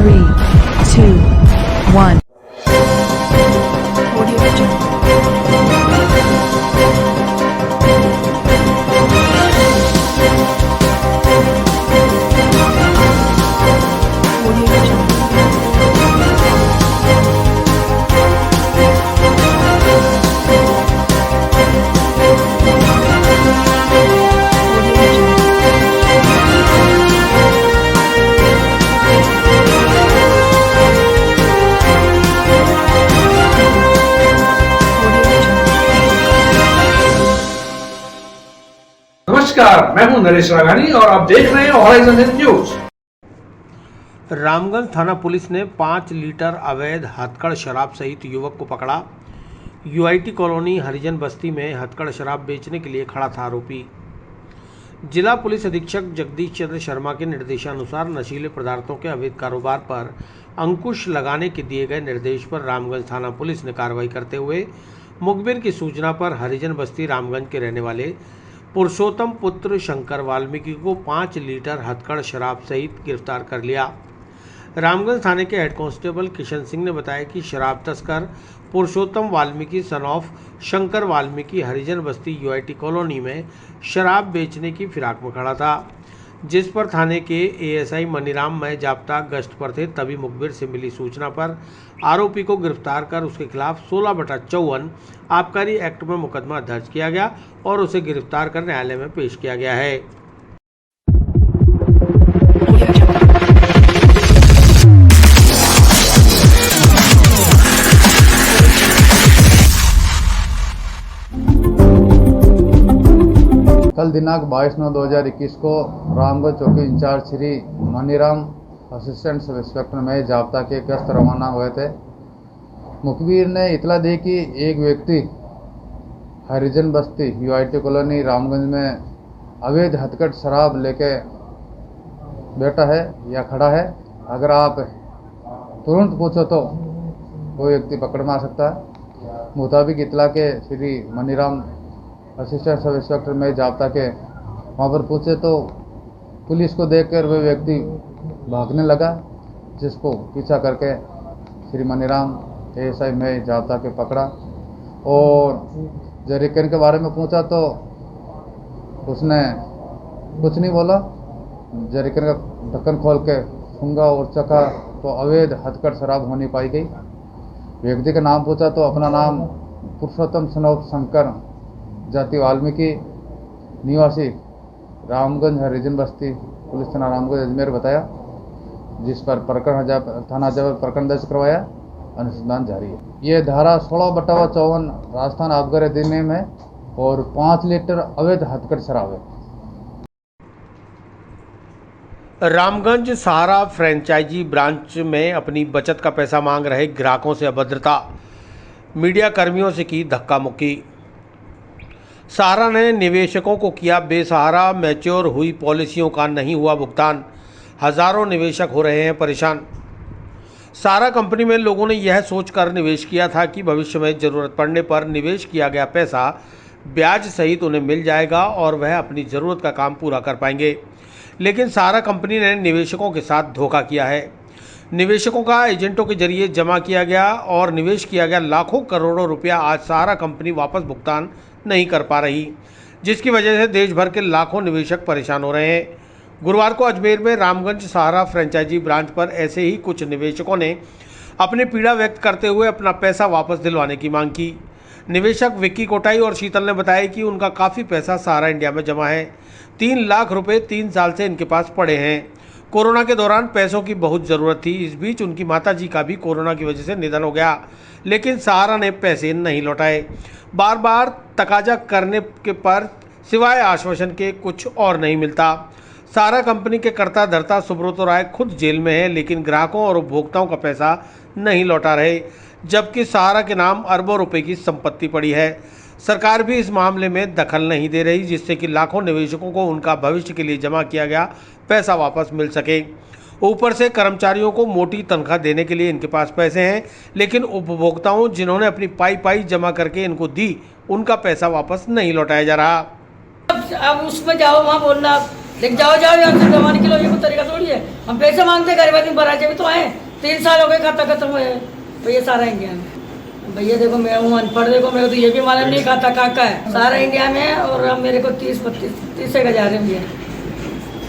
3, 2, 1. Audio Jungle. Audio Jungle. Audio Jungle. Audio Jungle. नमस्कार, मैं हूं नरेश राघानी और आप देख रहे हैं हॉराइजन न्यूज। रामगंज थाना पुलिस ने 5 लीटर अवैध हथकड़ शराब सहित युवक को पकड़ा। यूआईटी कॉलोनी हरिजन बस्ती में हथकड़ शराब बेचने के लिए खड़ा था आरोपी। जिला पुलिस अधीक्षक जगदीश चंद्र शर्मा के निर्देशानुसार नशीले पदार्थों के अवैध कारोबार पर अंकुश लगाने के दिए गए निर्देश पर रामगंज थाना पुलिस ने कार्रवाई करते हुए मुखबिर की सूचना पर हरिजन बस्ती रामगंज के रहने वाले पुरुषोत्तम पुत्र शंकर वाल्मीकि को 5 लीटर हथकड़ शराब सहित गिरफ्तार कर लिया। रामगंज थाने के हेड कांस्टेबल किशन सिंह ने बताया कि शराब तस्कर पुरुषोत्तम Valmiki son of Shankar Valmiki Harijan Basti UIT colony में शराब बेचने की फिराक में खड़ा था, जिस पर थाने के एएसआई मनीराम में जाब्ता गश्त पर थे। तभी मुखबिर से मिली सूचना पर आरोपी को गिरफ्तार कर उसके खिलाफ 16/54 आबकारी एक्ट में मुकदमा दर्ज किया गया और उसे गिरफ्तार कर न्यायालय में पेश किया गया है। Audio Jungle. कल दिनांक 22/9/2021 को रामगंज चौकी incharge Shri Maniram assistant sub inspector में जाब्ता के गश्त रवाना हुए थे। मुखबिर ने इतला दी कि एक व्यक्ति हरिजन बस्ती यूआईटी कॉलोनी रामगंज में अवैध हथकड़ शराब लेके बैठा है या खड़ा है। अगर आप तुरंत पूछो तो वो व्यक्ति पकड़ में आ सकता है। मुताबिक इतला के Shri Maniram assistant sub inspector में जाब्ता के वहाँ पर पूछे तो पुलिस को देखकर वह व्यक्ति भागने लगा, जिसको पीछा करके श्री मनीराम एएसआई में जाब्ता के पकड़ा और जरीकन के बारे में पूछा तो उसने कुछ नहीं बोला। जरीकन का ढक्कन खोल के सूंघा और चखा तो अवैध हथकड़ शराब होनी पाई गई। व्यक्ति का नाम पूछा तो अपना नाम पुरुषोत्तम सन ऑफ शंकर जाति वाल्मीकि निवासी रामगंज हरिजन बस्ती पुलिस थाना रामगंज अजमेर बताया, जिस पर थाना जब प्रकरण दर्ज करवाया, अनुसंधान जारी है। ये धारा 16/54 राजस्थान आबकारी अधिनियम है और 5 लीटर अवैध हथकड़ शराब है। रामगंज सहारा फ्रेंचाइजी ब्रांच में अपनी बचत का पैसा मांग रहे ग्राहकों से अभद्रता, मीडिया कर्मियों से की धक्का मुक्की। सहारा ने निवेशकों को किया बेसहारा, मैच्योर हुई पॉलिसियों का नहीं हुआ भुगतान, हजारों निवेशक हो रहे हैं परेशान। सहारा कंपनी में लोगों ने यह सोचकर निवेश किया था कि भविष्य में ज़रूरत पड़ने पर निवेश किया गया पैसा ब्याज सहित उन्हें मिल जाएगा और वह अपनी ज़रूरत का काम पूरा कर पाएंगे, लेकिन सहारा कंपनी ने निवेशकों के साथ धोखा किया है। निवेशकों का एजेंटों के जरिए जमा किया गया और निवेश किया गया लाखों करोड़ों रुपया आज सहारा कंपनी वापस भुगतान नहीं कर पा रही, जिसकी वजह से देश भर के लाखों निवेशक परेशान हो रहे हैं। गुरुवार को अजमेर में रामगंज सहारा फ्रेंचाइजी ब्रांच पर ऐसे ही कुछ निवेशकों ने अपनी पीड़ा व्यक्त करते हुए अपना पैसा वापस दिलवाने की मांग की। निवेशक विक्की कोटाई और शीतल ने बताया कि उनका काफ़ी पैसा सहारा इंडिया में जमा है। 3 लाख रुपए 3 साल से इनके पास पड़े हैं। कोरोना के दौरान पैसों की बहुत ज़रूरत थी। इस बीच उनकी माताजी का भी कोरोना की वजह से निधन हो गया, लेकिन सहारा ने पैसे नहीं लौटाए। बार बार तकाजा करने के पर सिवाय आश्वासन के कुछ और नहीं मिलता। सहारा कंपनी के कर्ता धर्ता सुब्रतो राय खुद जेल में है, लेकिन ग्राहकों और उपभोक्ताओं का पैसा नहीं लौटा रहे, जबकि सहारा के नाम अरबों रुपए की संपत्ति पड़ी है। सरकार भी इस मामले में दखल नहीं दे रही, जिससे कि लाखों निवेशकों को उनका भविष्य के लिए जमा किया गया पैसा वापस मिल सके। ऊपर से कर्मचारियों को मोटी तनख्वाह देने के लिए इनके पास पैसे हैं, लेकिन उपभोक्ताओं जिन्होंने अपनी पाई जमा करके इनको दी, उनका पैसा वापस नहीं लौटाया जा रहा। अब उसमें जाओ, वहाँ बोलना लेकिन जाओ जाओ यहाँ से कमाने के लिए ये कोई तरीका थोड़ी है। हम पैसे मांगते गरीब आदमी बराजे भी तो आए, 3 साल हो गए खाता खत्म हुए भैया सारा इंडिया में। भैया देखो मैं हूँ अनपढ़, देखो मेरे को तो ये भी मालूम नहीं खाता काका है सारा इंडिया में। और अब मेरे को 30 एक हज़ार भैया,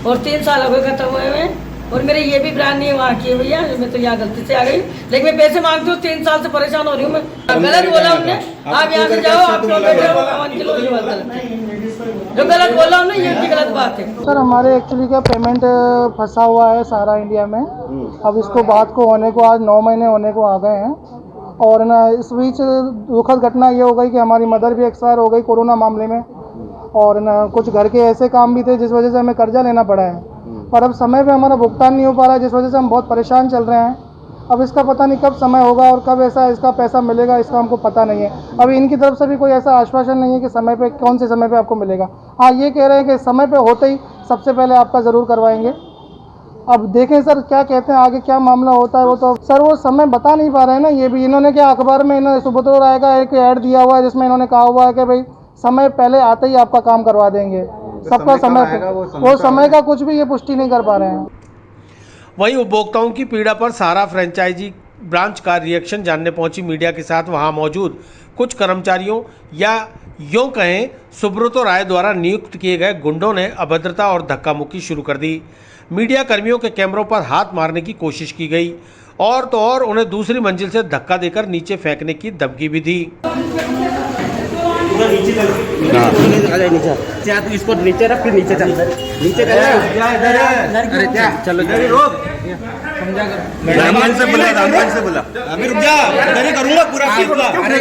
और 3 साल हो गए खत्म हुए हुए। और मेरे ये भी ब्रांड नहीं है वहाँ की भैया, मैं तो यहाँ गलती से आ गई, लेकिन मैं पैसे मांगती हूँ। 3 साल से परेशान हो रही हूँ मैं। गलत बोला हमने, आप यहाँ से जाओ, आप लोग बैठे हो अमन किलो ये बात गलत है। जो गलत बोला हमने ये भी गलत बात है। सर हमारे एक्चुअली क्या पेमेंट फंसा हुआ है सारा इंडिया में। अब इसको बात को होने को आज 9 महीने होने को आ गए हैं। और ना इस बीच दुखद घटना ये हो गई कि हमारी मदर भी एक्सपायर हो गई कोरोना मामले में। और ना कुछ घर के ऐसे काम भी थे जिस वजह से हमें कर्जा लेना पड़ा है, पर अब समय पे हमारा भुगतान नहीं हो पा रहा है, जिस वजह से हम बहुत परेशान चल रहे हैं। अब इसका पता नहीं कब समय होगा और कब ऐसा इसका पैसा मिलेगा, इसका हमको पता नहीं है। अभी इनकी तरफ से भी कोई ऐसा आश्वासन नहीं है कि समय पे कौन से समय पे आपको मिलेगा। हाँ ये कह रहे हैं कि समय पे होते ही सबसे पहले आपका ज़रूर करवाएंगे। अब देखें सर क्या कहते हैं, आगे क्या मामला होता है वो तो सर वो समय बता नहीं पा रहे हैं ना। ये भी इन्होंने क्या अखबार में इन्होंने सुब्रतो राय का एक ऐड दिया हुआ है जिसमें इन्होंने कहा हुआ है कि भाई समय पहले आते ही आपका काम करवा देंगे। सबका समय वो समय का कुछ भी ये पुष्टि नहीं कर पा रहे हैं। वहीं उपभोक्ताओं की पीड़ा पर सारा फ्रेंचाइजी ब्रांच का रिएक्शन जानने पहुंची मीडिया के साथ वहां मौजूद कुछ कर्मचारियों या यूं कहें सुब्रतो राय द्वारा नियुक्त किए गए गुंडों ने अभद्रता और धक्का मुक्की शुरू कर दी। मीडिया कर्मियों के कैमरों पर हाथ मारने की कोशिश की गई और तो और उन्हें दूसरी मंजिल से धक्का देकर नीचे फेंकने की धमकी भी दी। तू इसको नीचे रख, फिर नीचे चल, नीचे चलो रामगंज से बोला, रामगंज से बोला। अभी रुक जा, इधर करूंगा पूरा फैसला। अरे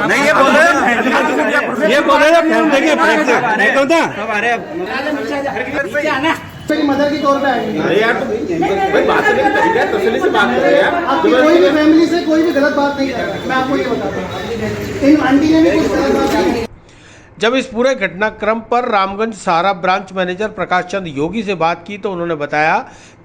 नहीं ये बोल रहे हैं फेंक देंगे, नहीं तो ना मेरी मदर की तौर पे आएंगे। अरे यार भाई बात करने का तरीका है, तसल्ली से बात कर रहे हैं यार। आपकी कोई भी फैमिली से कोई भी गलत बात नहीं है, मैं आपको ये बताता हूँ। इन आंटी ने भी कुछ गलत बात नहीं। जब इस पूरे घटनाक्रम पर रामगंज सहारा ब्रांच मैनेजर प्रकाश चंद योगी से बात की तो उन्होंने बताया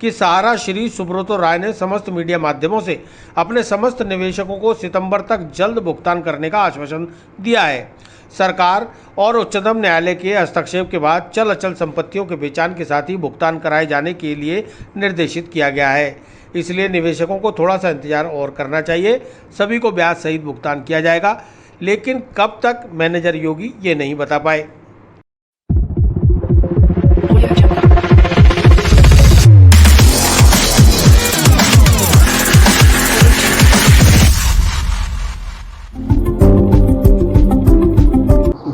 कि सहारा श्री सुब्रतो राय ने समस्त मीडिया माध्यमों से अपने समस्त निवेशकों को सितंबर तक जल्द भुगतान करने का आश्वासन दिया है। सरकार और उच्चतम न्यायालय के हस्तक्षेप के बाद चल अचल संपत्तियों के बेचान के साथ ही भुगतान कराए जाने के लिए निर्देशित किया गया है। इसलिए निवेशकों को थोड़ा सा इंतजार और करना चाहिए। सभी को ब्याज सहित भुगतान किया जाएगा, लेकिन कब तक मैनेजर योगी ये नहीं बता पाए। Audio Jungle.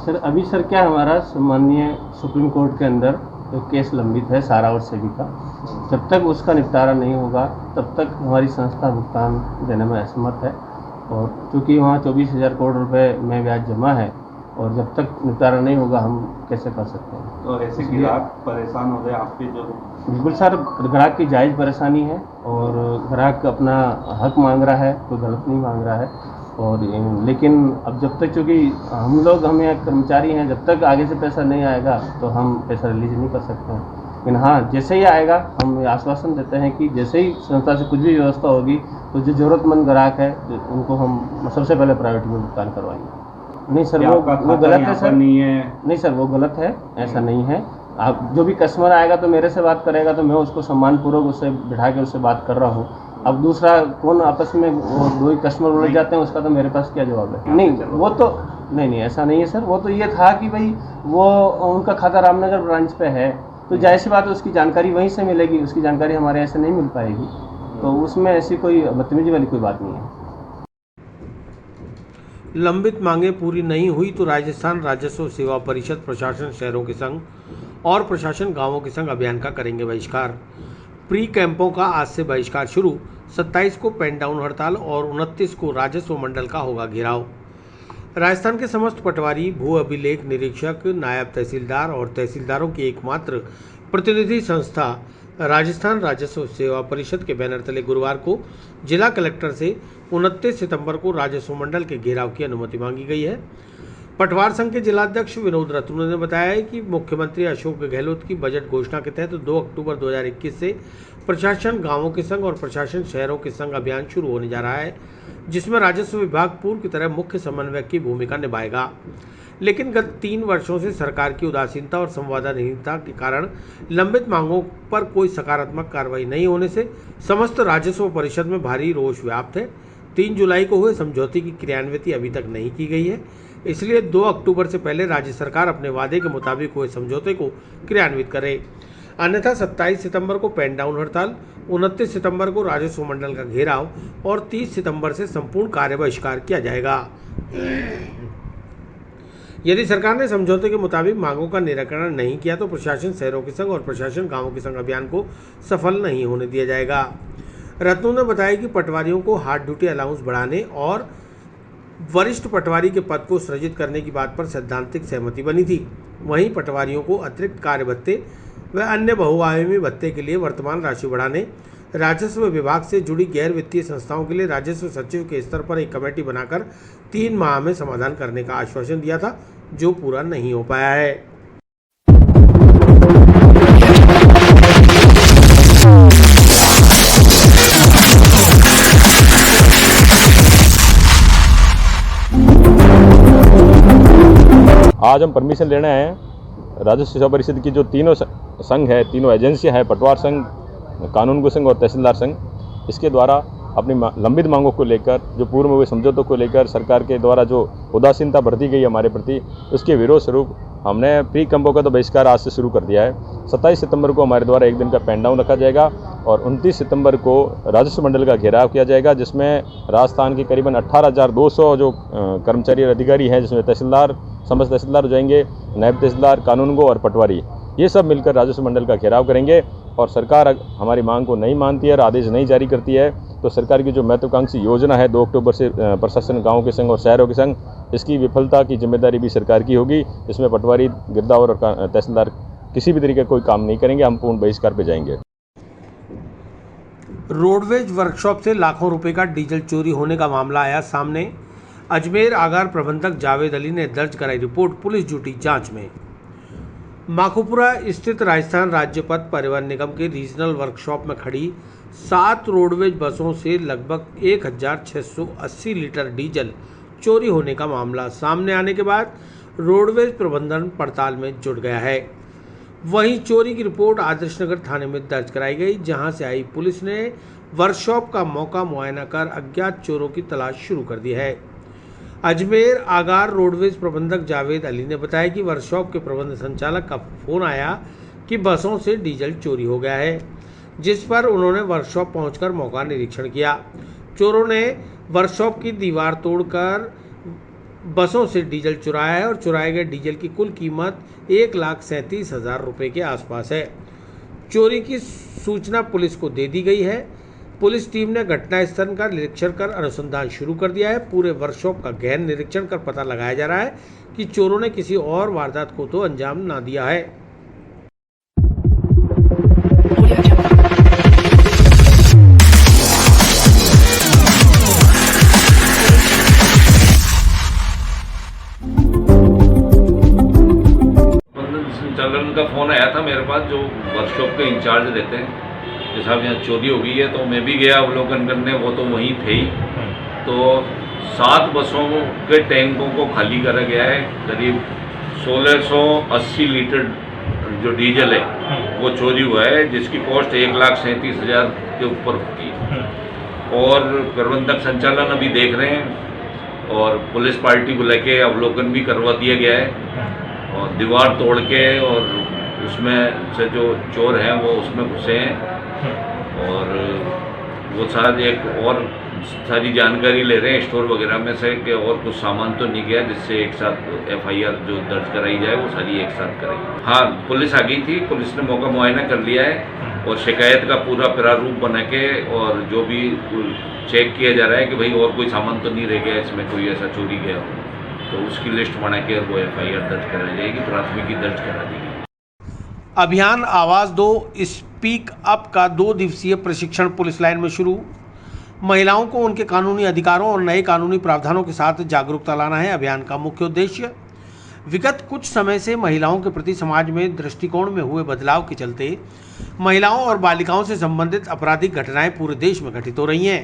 सर अभी सर क्या हमारा माननीय सुप्रीम कोर्ट के अंदर एक केस लंबित है सहारा और सेबी का। जब तक उसका निपटारा नहीं होगा तब तक हमारी संस्था भुगतान देने में असमर्थ है। और चूँकि वहाँ 24,000 करोड़ रुपए में ब्याज जमा है और जब तक निपटारा नहीं होगा हम कैसे कर सकते हैं। तो ऐसे ग्राहक परेशान हो गए आपके जो। बिल्कुल सर, ग्राहक की जायज़ परेशानी है और ग्राहक अपना हक मांग रहा है, कोई गलत नहीं मांग रहा है। और लेकिन अब जब तक चूँकि हम यहाँ कर्मचारी हैं, जब तक आगे से पैसा नहीं आएगा तो हम पैसा रिलीज नहीं कर सकते हैं। लेकिन हाँ जैसे ही आएगा हम आश्वासन देते हैं कि जैसे ही संस्था से कुछ भी व्यवस्था होगी तो जो ज़रूरतमंद ग्राहक है उनको हम सबसे पहले प्रायोरिटी में भुगतान करवाएंगे। नहीं सर वो गलत है सर, नहीं सर वो गलत है, ऐसा नहीं है। आप जो भी कस्टमर आएगा तो मेरे से बात करेगा तो मैं उसको सम्मानपूर्वक उससे बिठा के उससे बात कर रहा हूँ। अब दूसरा कौन आपस में वो दो ही कस्टमर उलझ जाते हैं उसका तो मेरे पास क्या जवाब है। नहीं वो तो नहीं ऐसा नहीं है सर। वो तो ये था कि भाई वो उनका खाता रामनगर ब्रांच पे है तो जाहिर सी बात है उसकी जानकारी वहीं से मिलेगी, उसकी जानकारी हमारे यहाँ से नहीं मिल पाएगी। तो उसमें ऐसी कोई बदतमीजी वाली कोई बात नहीं है। लंबित मांगे पूरी नहीं हुई तो राजस्थान राजस्व सेवा परिषद प्रशासन शहरों के संग और प्रशासन गांवों के संग अभियान का करेंगे बहिष्कार। प्री कैंपों का आज से बहिष्कार शुरू। 27 को पेन डाउन हड़ताल और 29 को राजस्व मंडल का होगा घेराव। राजस्थान के समस्त पटवारी, भू अभिलेख निरीक्षक, नायब तहसीलदार और तहसीलदारों की एकमात्र प्रतिनिधि संस्था राजस्थान राजस्व सेवा परिषद के बैनर तले गुरुवार को जिला कलेक्टर से 29 सितंबर को राजस्व मंडल के घेराव की अनुमति मांगी गई है। पटवार संघ के जिलाध्यक्ष विनोद रतूड़ ने बताया कि मुख्यमंत्री अशोक गहलोत की बजट घोषणा के तहत 2 अक्टूबर 2021 से प्रशासन गांवों के संग और प्रशासन शहरों के संग अभियान शुरू होने जा रहा है, जिसमें राजस्व विभाग पूर्व की तरह मुख्य समन्वयक की भूमिका निभाएगा। लेकिन गत 3 वर्षों से सरकार की उदासीनता और संवादाहीनता के कारण लंबित मांगों पर कोई सकारात्मक कार्रवाई नहीं होने से समस्त राजस्व परिषद में भारी रोष व्याप्त है। 3 जुलाई को हुए समझौते की क्रियान्विति अभी तक नहीं की गई है, इसलिए 2 अक्टूबर से पहले राज्य सरकार अपने वादे के मुताबिक हुए समझौते को क्रियान्वित करे, अन्यथा 27 सितंबर को पेन डाउन हड़ताल, 29 सितंबर को राजस्व मंडल का घेराव और 30 सितंबर से संपूर्ण कार्य बहिष्कार किया जाएगा। यदि सरकार ने समझौते के मुताबिक मांगों का निराकरण नहीं किया तो प्रशासन शहरों के संग और प्रशासन गांवों के संग अभियान को सफल नहीं होने दिया जाएगा। रत्नू ने बताया कि पटवारियों को हार्ड ड्यूटी अलाउंस बढ़ाने और वरिष्ठ पटवारी के पद को सृजित करने की बात पर सैद्धांतिक सहमति बनी थी। वहीं पटवारियों को अतिरिक्त कार्य भत्ते व अन्य बहुआयामी भत्ते के लिए वर्तमान राशि बढ़ाने, राजस्व विभाग से जुड़ी गैर वित्तीय संस्थाओं के लिए राजस्व सचिव के स्तर पर एक कमेटी बनाकर 3 माह में समाधान करने का आश्वासन दिया था, जो पूरा नहीं हो पाया है। आज हम परमिशन लेने आए हैं राजस्व सेवा परिषद की जो तीनों संघ है, तीनों एजेंसियां हैं, पटवार संघ, कानूनगो संघ और तहसीलदार संघ, इसके द्वारा अपनी लंबित मांगों को लेकर, जो पूर्व में हुए समझौतों को लेकर सरकार के द्वारा जो उदासीनता बरती गई हमारे प्रति, उसके विरोध स्वरूप हमने प्री कंपो का तो बहिष्कार आज से शुरू कर दिया है। 27 सितंबर को हमारे द्वारा एक दिन का पेन डाउन रखा जाएगा और 29 सितंबर को राजस्व मंडल का घेराव किया जाएगा, जिसमें राजस्थान के करीबन 18,200 जो कर्मचारी और अधिकारी हैं, जिसमें तहसीलदार, समस्त तहसीलदार हो जाएंगे, नायब तहसीलदार, कानूनगो और पटवारी, ये सब मिलकर राजस्व मंडल का घेराव करेंगे। और सरकार हमारी मांग को नहीं मानती है और आदेश नहीं जारी करती है तो सरकार की जो महत्वाकांक्षी योजना है 2 अक्टूबर से प्रशासन गाँव के संग और शहरों के संग, इसकी विफलता की जिम्मेदारी भी सरकार की होगी। इसमें पटवारी, गिरदावर और तहसीलदार किसी भी तरीके का कोई काम नहीं करेंगे, हम पूर्ण बहिष्कार पे जाएंगे। रोडवेज वर्कशॉप से लाखों रुपए का डीजल चोरी होने का मामला आया सामने। अजमेर आगार प्रबंधक जावेद अली ने दर्ज कराई रिपोर्ट, पुलिस जुटी जांच में। माखोपुरा स्थित राजस्थान राज्य पथ परिवहन निगम के रीजनल वर्कशॉप में खड़ी 7 रोडवेज बसों से लगभग 1680 लीटर डीजल चोरी होने का मामला सामने आने के बाद रोडवेज प्रबंधन पड़ताल में जुट गया है। वहीं चोरी की रिपोर्ट आदर्श नगर थाने में दर्ज कराई गई, जहां से आई पुलिस ने वर्कशॉप का मौका मुआयना कर अज्ञात चोरों की तलाश शुरू कर दी है। अजमेर आगार रोडवेज प्रबंधक जावेद अली ने बताया कि वर्कशॉप के प्रबंध संचालक का फोन आया कि बसों से डीजल चोरी हो गया है, जिस पर उन्होंने वर्कशॉप पहुंचकर मौका निरीक्षण किया। चोरों ने वर्कशॉप की दीवार तोड़कर बसों से डीजल चुराया है और चुराए गए डीजल की कुल कीमत 1,37,000 रुपये के आसपास है। चोरी की सूचना पुलिस को दे दी गई है। पुलिस टीम ने घटनास्थल का निरीक्षण कर अनुसंधान शुरू कर दिया है। पूरे वर्कशॉप का गहन निरीक्षण कर पता लगाया जा रहा है कि चोरों ने किसी और वारदात को तो अंजाम ना दिया है। संचालन का फोन आया था मेरे पास, जो वर्कशॉप के इंचार्ज रहते हैं, जैसा यहाँ चोरी हो गई है, तो मैं भी गया अवलोकन करने, वो तो वहीं थे ही। तो 7 बसों के टैंकों को खाली करा गया है। करीब 1680 लीटर जो डीजल है वो चोरी हुआ है, जिसकी कॉस्ट 1,37,000 के ऊपर होती है। और प्रबंधक संचालन अभी देख रहे हैं और पुलिस पार्टी को लेके अवलोकन भी करवा दिया गया है। और दीवार तोड़ के और उसमें से जो चोर हैं वो उसमें घुसे हैं और वो शायद एक और सारी जानकारी ले रहे हैं स्टोर वगैरह में से कि और कुछ सामान तो नहीं गया, जिससे एक साथ FIR जो दर्ज कराई जाए वो सारी एक साथ कराई। हाँ, पुलिस आ गई थी, पुलिस ने मौका मुआयना कर लिया है और शिकायत का पूरा प्रारूप बना के और जो भी चेक किया जा रहा है कि भाई और कोई सामान तो नहीं रह गया, इसमें कोई ऐसा चोरी गया हो, तो उसकी लिस्ट बना के वो FIR दर्ज कराई जाएगी, प्राथमिकी दर्ज करा दी गई। अभियान आवाज़ दो स्पीक अप का 2 दिवसीय प्रशिक्षण पुलिस लाइन में शुरू। महिलाओं को उनके कानूनी अधिकारों और नए कानूनी प्रावधानों के साथ जागरूकता लाना है अभियान का मुख्य उद्देश्य। विगत कुछ समय से महिलाओं के प्रति समाज में दृष्टिकोण में हुए बदलाव के चलते महिलाओं और बालिकाओं से संबंधित आपराधिक घटनाएं पूरे देश में घटित हो रही हैं।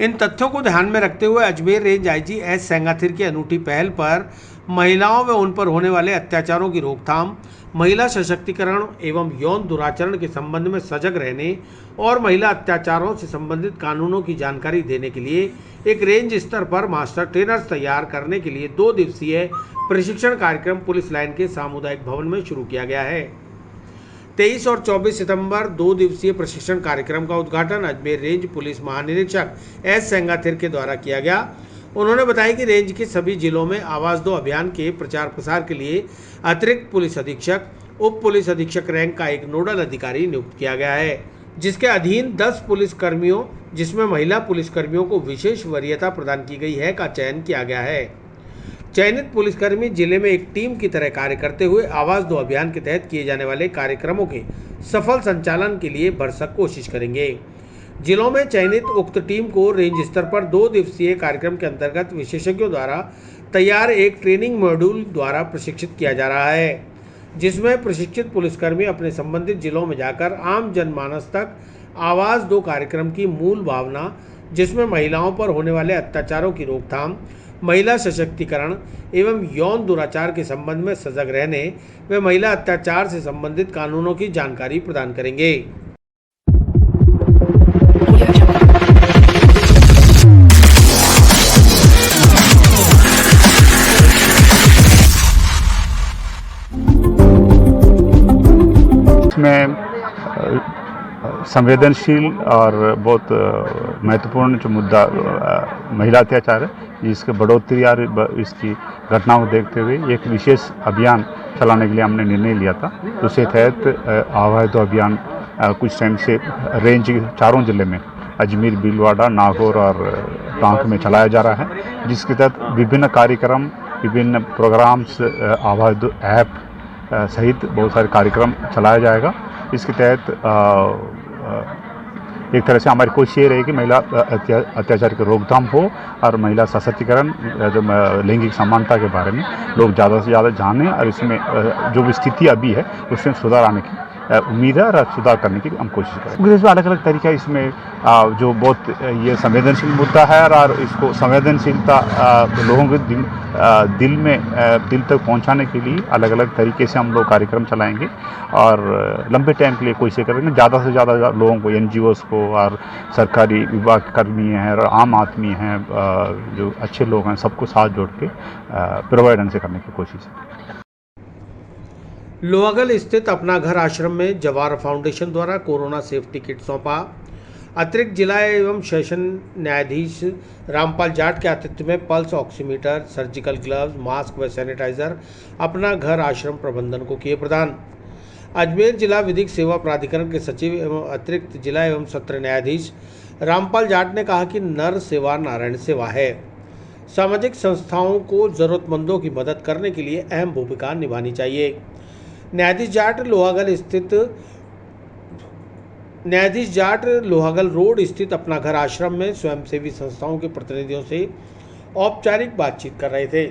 इन तथ्यों को ध्यान में रखते हुए Ajmer range IG S Sengathir की अनूठी पहल पर महिलाओं व उन पर होने वाले अत्याचारों की रोकथाम, महिला सशक्तिकरण एवं यौन दुराचरण के संबंध में सजग रहने और महिला अत्याचारों से संबंधित कानूनों की जानकारी देने के लिए एक रेंज स्तर पर मास्टर ट्रेनर्स तैयार करने के लिए 2 दिवसीय प्रशिक्षण कार्यक्रम पुलिस लाइन के सामुदायिक भवन में शुरू किया गया है। 23 और 24 सितंबर 2 दिवसीय प्रशिक्षण कार्यक्रम का उद्घाटन अजमेर रेंज पुलिस महानिरीक्षक एस सेंगाथिर के द्वारा किया गया। उन्होंने बताया कि रेंज के सभी जिलों में आवाज़ दो अभियान के प्रचार प्रसार के लिए अतिरिक्त पुलिस अधीक्षक, उप पुलिस अधीक्षक रैंक का एक नोडल अधिकारी नियुक्त किया गया है, जिसके अधीन 10 पुलिस कर्मियों, जिसमें महिला पुलिस कर्मियों को विशेष वरीयता प्रदान की गई है, का चयन किया गया है। चयनित पुलिसकर्मी जिले में एक टीम की तरह कार्य करते हुए आवाज़ दो अभियान के तहत किए जाने वाले कार्यक्रमों के सफल संचालन के लिए भरसक कोशिश करेंगे। जिलों में चयनित उक्त टीम को रेंज स्तर पर 2 दिवसीय कार्यक्रम के अंतर्गत विशेषज्ञों द्वारा तैयार एक ट्रेनिंग मॉड्यूल द्वारा प्रशिक्षित किया जा रहा है, जिसमें प्रशिक्षित पुलिसकर्मी अपने संबंधित जिलों में जाकर आम जनमानस तक आवाज़ दो कार्यक्रम की मूल भावना, जिसमें महिलाओं पर होने वाले अत्याचारों की रोकथाम, महिला सशक्तिकरण एवं यौन दुराचार के संबंध में सजग रहने व महिला अत्याचार से संबंधित कानूनों की जानकारी प्रदान करेंगे। इसमें संवेदनशील और बहुत महत्वपूर्ण जो मुद्दा महिला अत्याचार है, जिसके बढ़ोतरी और इसकी घटनाओं को देखते हुए एक विशेष अभियान चलाने के लिए हमने निर्णय लिया था। उसके तहत आवाज़ दो अभियान कुछ टाइम से रेंज के चारों जिले में अजमेर, भीलवाड़ा, नागौर और टांक में चलाया जा रहा है, जिसके तहत विभिन्न कार्यक्रम, विभिन्न प्रोग्राम्स, आवाज़ दो ऐप सहित बहुत सारे कार्यक्रम चलाया जाएगा। इसके तहत एक तरह से हमारी कोशिश ये रही कि महिला अत्याचार की रोकथाम हो और महिला सशक्तिकरण, जो लैंगिक समानता के बारे में लोग ज़्यादा से ज़्यादा जानें और इसमें जो स्थिति अभी है उसमें सुधार आने की उम्मीद है और सुधार करने की हम कोशिश करेंगे। इसमें अलग अलग तरीका, इसमें जो बहुत ये संवेदनशील मुद्दा है और इसको संवेदनशीलता लोगों के दिल तक पहुंचाने के लिए अलग अलग तरीके से हम लोग कार्यक्रम चलाएंगे और लंबे टाइम के लिए कोशिश करेंगे ज़्यादा से ज़्यादा लोगों को, NGOs को और सरकारी विभाग कर्मी हैं और आम आदमी हैं, जो अच्छे लोग हैं, सबको साथ जोड़ के प्रभावी ढंग से करने की कोशिश है। लोहागल स्थित अपना घर आश्रम में जवाहर फाउंडेशन द्वारा कोरोना सेफ्टी किट सौंपा। अतिरिक्त जिला एवं सेशन न्यायाधीश रामपाल जाट के आतिथ्य में pulse oximeter, surgical gloves, mask व सैनिटाइजर अपना घर आश्रम प्रबंधन को किए प्रदान। अजमेर जिला विधिक सेवा प्राधिकरण के सचिव एवं अतिरिक्त जिला एवं सत्र न्यायाधीश रामपाल जाट ने कहा कि नर सेवा नारायण सेवा है। सामाजिक संस्थाओं को जरूरतमंदों की मदद करने के लिए अहम भूमिका निभानी चाहिए। न्यायाधीश जाट लोहागल रोड स्थित अपना घर आश्रम में स्वयंसेवी संस्थाओं के प्रतिनिधियों से औपचारिक बातचीत कर रहे थे।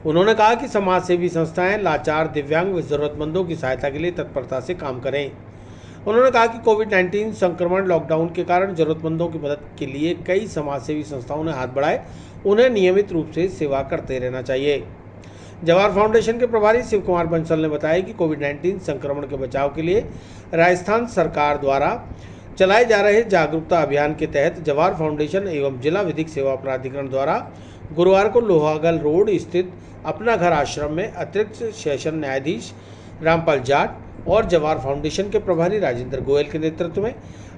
उन्होंने कहा कि समाजसेवी संस्थाएं लाचार, दिव्यांग व जरूरतमंदों की सहायता के लिए तत्परता से काम करें। उन्होंने कहा कि कोविड-19 संक्रमण लॉकडाउन के कारण जरूरतमंदों की मदद के लिए कई समाजसेवी संस्थाओं ने हाथ बढ़ाए, उन्हें नियमित रूप से सेवा करते रहना चाहिए। जवाहर फाउंडेशन के प्रभारी शिव कुमार बंसल ने बताया कि कोविड-19 संक्रमण के बचाव के लिए राजस्थान सरकार द्वारा चलाए जा रहे जागरूकता अभियान के तहत जवाहर फाउंडेशन एवं जिला विधिक सेवा प्राधिकरण द्वारा गुरुवार को लोहागल रोड स्थित अपना घर आश्रम में अतिरिक्त सेशन न्यायाधीश रामपाल जाट और जवाहर फाउंडेशन के प्रभारी राजेंद्र गोयल के नेतृत्व में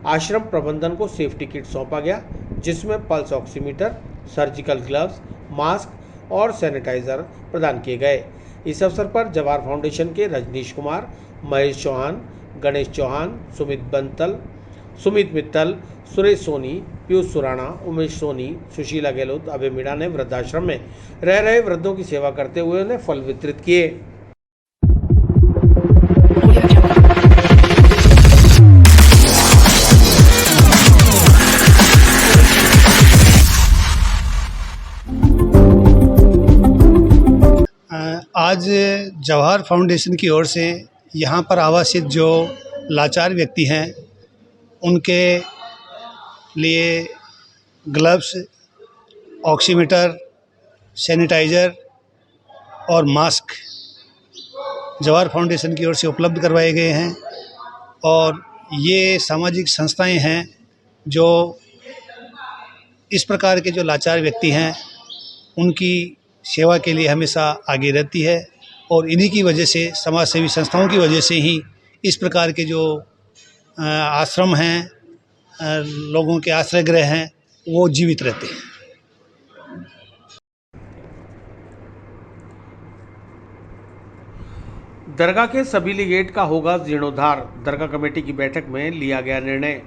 आश्रम प्रबंधन को सेफ्टी किट सौंपा गया, जिसमें pulse oximeter, surgical gloves, mask और सैनिटाइजर प्रदान किए गए। इस अवसर पर जवाहर फाउंडेशन के रजनीश कुमार, महेश चौहान, गणेश चौहान, सुमित मित्तल, सुरेश सोनी, पीयूष सुराणा, उमेश सोनी, सुशीला गहलोत, अभय मीणा ने वृद्धाश्रम में रह रहे वृद्धों की सेवा करते हुए उन्हें फल वितरित किए। आज जवाहर फाउंडेशन की ओर से यहाँ पर आवासित जो लाचार व्यक्ति हैं उनके लिए ग्लव्स, ऑक्सीमीटर, सैनिटाइज़र और मास्क जवाहर फाउंडेशन की ओर से उपलब्ध करवाए गए हैं। और ये सामाजिक संस्थाएं हैं जो इस प्रकार के जो लाचार व्यक्ति हैं उनकी सेवा के लिए हमेशा आगे रहती है, और इन्हीं की वजह से, समाज सेवी संस्थाओं की वजह से ही इस प्रकार के जो आश्रम हैं, लोगों के आश्रय गृह हैं, वो जीवित रहते हैं। दरगाह के सबीली गेट का होगा जीर्णोद्धार, दरगाह कमेटी की बैठक में लिया गया निर्णय।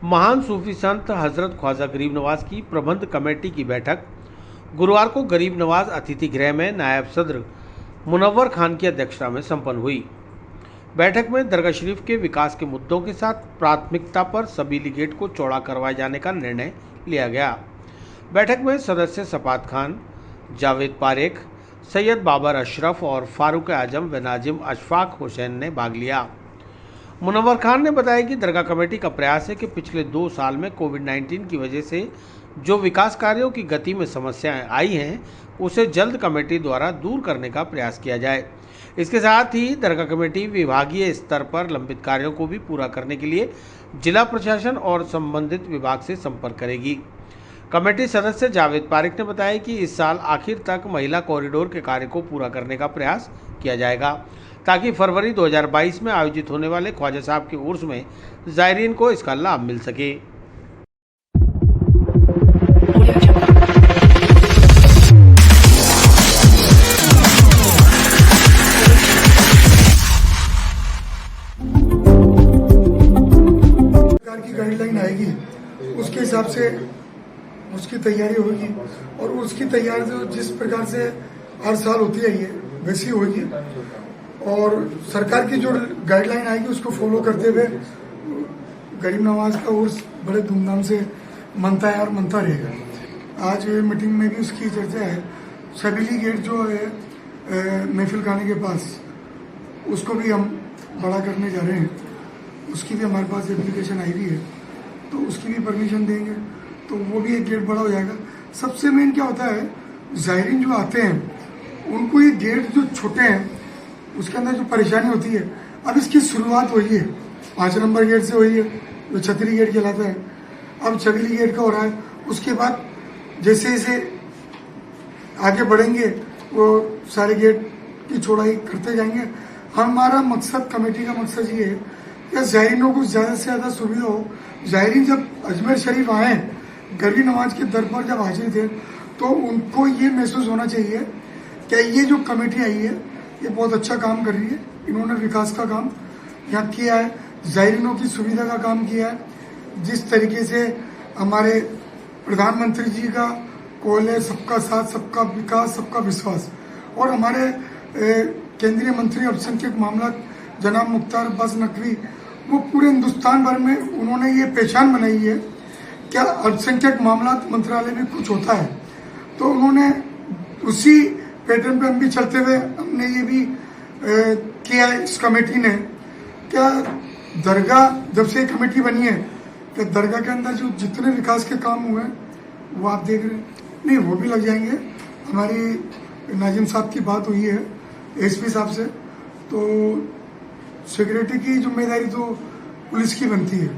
महान सूफी संत हजरत ख्वाजा गरीब नवाज की प्रबंध कमेटी की बैठक गुरुवार को गरीब नवाज अतिथि गृह में नायब सदर मुनव्वर खान की अध्यक्षता में संपन्न हुई। बैठक में दरगाह शरीफ के विकास के मुद्दों के साथ प्राथमिकता पर सबीली गेट को चौड़ा करवाए जाने का निर्णय लिया गया। बैठक में सदस्य सपात खान, जावेद पारेख, सैयद बाबर अशरफ और फारूक आजम व नाजिम अशफाक हुसैन ने भाग लिया। मुनव्वर खान ने बताया कि दरगाह कमेटी का प्रयास है कि पिछले 2 साल में कोविड-19 की वजह से जो विकास कार्यों की गति में समस्याएं आई हैं, उसे जल्द कमेटी द्वारा दूर करने का प्रयास किया जाए। इसके साथ ही दरगाह कमेटी विभागीय स्तर पर लंबित कार्यों को भी पूरा करने के लिए जिला प्रशासन और संबंधित विभाग से संपर्क करेगी। कमेटी सदस्य जावेद पारेख ने बताया कि इस साल आखिर तक महिला कॉरिडोर के कार्य को पूरा करने का प्रयास किया जाएगा, ताकि फरवरी 2022 में आयोजित होने वाले ख्वाजा साहब के उर्स में ज़ायरीन को इसका लाभ मिल सके। सरकार की गाइडलाइन आएगी, उसके हिसाब से उसकी तैयारी होगी, और उसकी तैयारी जो जिस प्रकार से हर साल होती है ये वैसी होगी, और सरकार की जो गाइडलाइन आएगी उसको फॉलो करते हुए गरीब नवाज का उर्स बड़े धूमधाम से मनता है और मनता रहेगा। आज मीटिंग में भी उसकी चर्चा है। सबीली गेट जो है महफिल खाने के पास, उसको भी हम बड़ा करने जा रहे हैं। उसकी भी हमारे पास एप्लीकेशन आई हुई है, तो उसकी भी परमिशन देंगे, तो वो भी एक गेट बड़ा हो जाएगा। सबसे मेन क्या होता है, ज़ायरीन जो आते हैं उनको ये गेट जो छोटे हैं उसके अंदर जो परेशानी होती है, अब इसकी शुरुआत हुई है 5 नंबर गेट से हुई है, जो छतरी गेट कहलाता है। अब सबीली गेट का हो रहा है। उसके बाद जैसे जैसे आगे बढ़ेंगे वो सारे गेट की चौड़ाई करते जाएंगे। हमारा मकसद, कमेटी का मकसद ये है कि ज़ायरीनों को ज़्यादा से ज़्यादा सुविधा हो। ज़ायरीन जब अजमेर शरीफ आए, गरीब नवाज के दर पर जब हाजिर थे, तो उनको ये महसूस होना चाहिए कि ये जो कमेटी आई है ये बहुत अच्छा काम कर रही है। इन्होंने विकास का काम यहाँ किया है, ज़ायरीनों की सुविधा का काम किया है। जिस तरीके से हमारे प्रधानमंत्री जी का कॉल है, सबका साथ, सबका विकास, सबका विश्वास, और हमारे केंद्रीय मंत्री अल्पसंख्यक मामला जनाब मुख्तार अब्बास नकवी, वो पूरे हिंदुस्तान भर में उन्होंने ये पहचान बनाई है क्या अल्पसंख्यक मामला मंत्रालय में कुछ होता है। तो उन्होंने उसी पैटर्न पे हम भी चलते हुए हमने ये भी किया है। इस कमेटी ने क्या दरगाह जब से कमेटी बनी है, तो दरगाह के अंदर जो जितने विकास के काम हुए हैं वो आप देख रहे हैं, नहीं वो भी लग जाएंगे। हमारी नाजिम साहब की बात हुई है एसपी साहब से, तो सिक्योरिटी की जिम्मेदारी तो पुलिस की बनती है,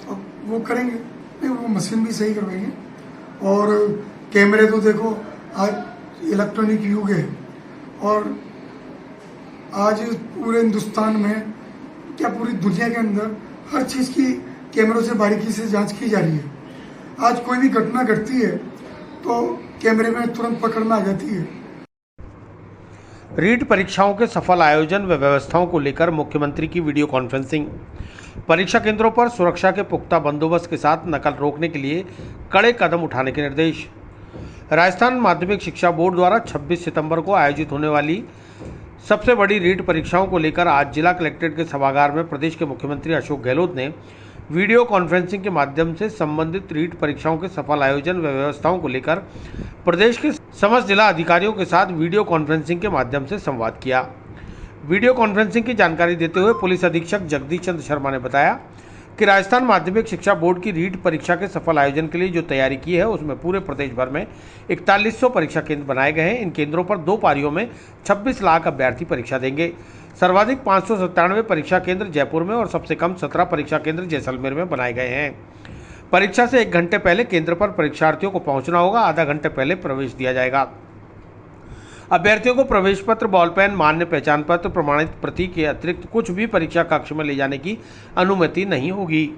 अब वो करेंगे, नहीं वो मशीन भी सही करवाएंगे। और कैमरे तो देखो आज इलेक्ट्रॉनिक युग है, और आज पूरे हिंदुस्तान में क्या पूरी दुनिया के अंदर हर चीज़ की कैमरों से बारीकी से जांच की जा रही है। आज कोई भी घटना घटती है तो कैमरे में तुरंत पकड़ में आ जाती है। रीट परीक्षाओं के सफल आयोजन व व्यवस्थाओं को लेकर मुख्यमंत्री की वीडियो कॉन्फ्रेंसिंग। परीक्षा केंद्रों पर सुरक्षा के पुख्ता बंदोबस्त के साथ नकल रोकने के लिए कड़े कदम उठाने के निर्देश। राजस्थान माध्यमिक शिक्षा बोर्ड द्वारा 26 सितंबर को आयोजित होने वाली सबसे बड़ी रीट परीक्षाओं को लेकर आज जिला कलेक्ट्रेट के सभागार में प्रदेश के मुख्यमंत्री अशोक गहलोत ने वीडियो कॉन्फ्रेंसिंग के माध्यम से संबंधित रीट परीक्षाओं के सफल आयोजन व व्यवस्थाओं को लेकर प्रदेश के समस्त जिला अधिकारियों के साथ वीडियो कॉन्फ्रेंसिंग के माध्यम से संवाद किया। वीडियो कॉन्फ्रेंसिंग की जानकारी देते हुए पुलिस अधीक्षक जगदीश चंद्र शर्मा ने बताया कि राजस्थान माध्यमिक शिक्षा बोर्ड की रीट परीक्षा के सफल आयोजन के लिए जो तैयारी की है उसमें पूरे प्रदेश भर में 4100 परीक्षा केंद्र बनाए गए हैं। इन केंद्रों पर 2 पारियों में 26 लाख अभ्यर्थी परीक्षा देंगे। सर्वाधिक 597 परीक्षा केंद्र जयपुर में और सबसे कम 17 परीक्षा केंद्र जैसलमेर में बनाए गए हैं। परीक्षा से 1 घंटे पहले केंद्र पर परीक्षार्थियों को पहुंचना होगा। आधा घंटे पहले प्रवेश दिया जाएगा। अभ्यर्थियों को प्रवेश पत्र, बॉल पेन, मान्य पहचान पत्र, प्रमाणित प्रति के अतिरिक्त कुछ भी परीक्षा कक्ष में ले जाने की अनुमति नहीं होगी।